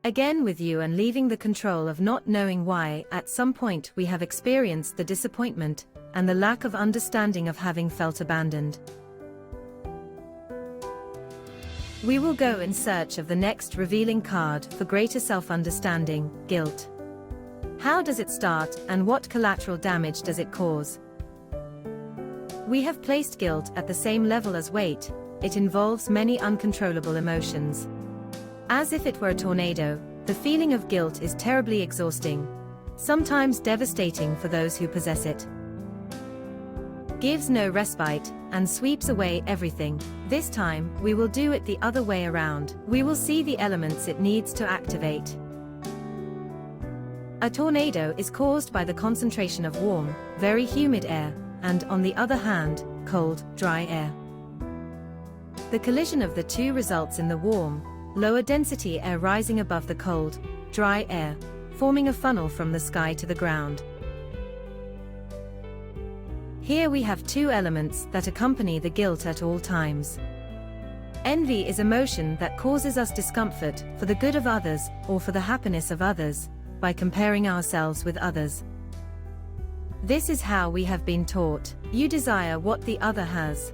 Again with you and leaving the control of not knowing why. At some point we have experienced the disappointment and the lack of understanding of having felt abandoned. We will go in search of the next revealing card for greater self-understanding, guilt. How does it start and what collateral damage does it cause? We have placed guilt at the same level as weight. It involves many uncontrollable emotions. As if it were a tornado, the feeling of guilt is terribly exhausting, sometimes devastating for those who possess it. Gives no respite, and sweeps away everything. This time, we will do it the other way around. We will see the elements it needs to activate. A tornado is caused by the concentration of warm, very humid air, and on the other hand, cold, dry air. The collision of the two results in the warm, lower density air rising above the cold, dry air, forming a funnel from the sky to the ground. Here we have two elements that accompany the guilt at all times. Envy is emotion that causes us discomfort for the good of others or for the happiness of others, by comparing ourselves with others. This is how we have been taught. You desire what the other has.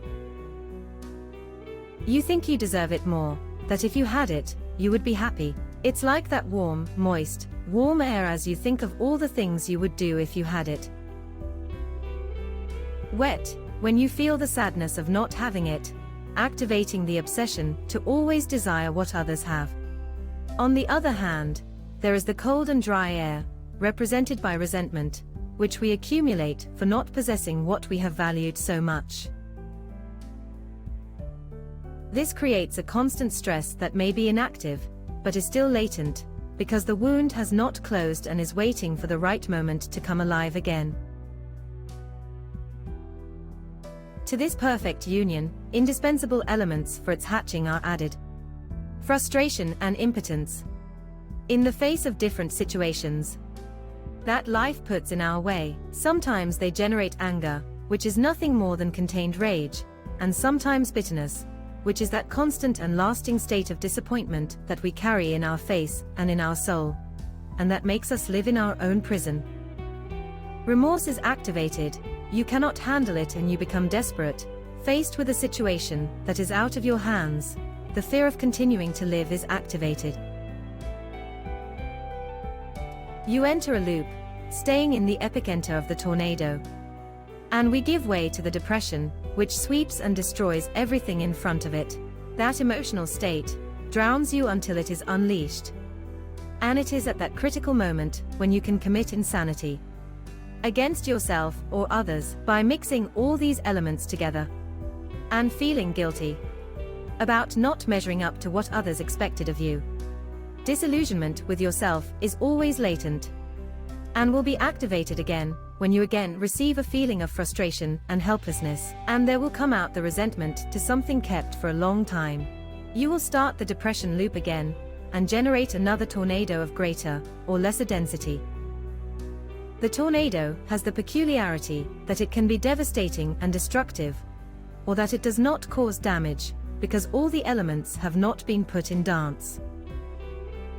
You think you deserve it more, that if you had it, you would be happy. It's like that warm, moist, warm air as you think of all the things you would do if you had it. Wet, when you feel the sadness of not having it, activating the obsession to always desire what others have. On the other hand, there is the cold and dry air, represented by resentment, which we accumulate for not possessing what we have valued so much. This creates a constant stress that may be inactive, but is still latent, because the wound has not closed and is waiting for the right moment to come alive again. To this perfect union, indispensable elements for its hatching are added. Frustration and impotence. In the face of different situations that life puts in our way, sometimes they generate anger, which is nothing more than contained rage, and sometimes bitterness, which is that constant and lasting state of disappointment that we carry in our face and in our soul, and that makes us live in our own prison. Remorse is activated, you cannot handle it and you become desperate, faced with a situation that is out of your hands. The fear of continuing to live is activated. You enter a loop, staying in the epicenter of the tornado. And we give way to the depression, which sweeps and destroys everything in front of it. That emotional state drowns you until it is unleashed. And it is at that critical moment when you can commit insanity against yourself or others by mixing all these elements together and feeling guilty about not measuring up to what others expected of you. Disillusionment with yourself is always latent and will be activated again when you again receive a feeling of frustration and helplessness, and there will come out the resentment to something kept for a long time. You will start the depression loop again and generate another tornado of greater or lesser density. The tornado has the peculiarity that it can be devastating and destructive, or that it does not cause damage, because all the elements have not been put in dance.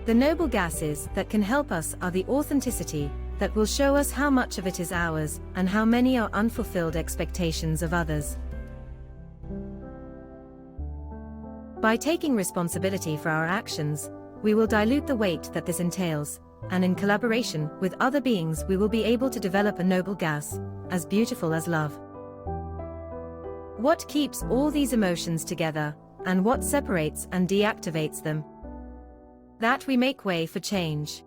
The noble gases that can help us are the authenticity that will show us how much of it is ours and how many are unfulfilled expectations of others. By taking responsibility for our actions, we will dilute the weight that this entails, and in collaboration with other beings we will be able to develop a noble gas, as beautiful as love. What keeps all these emotions together, and what separates and deactivates them? That we make way for change.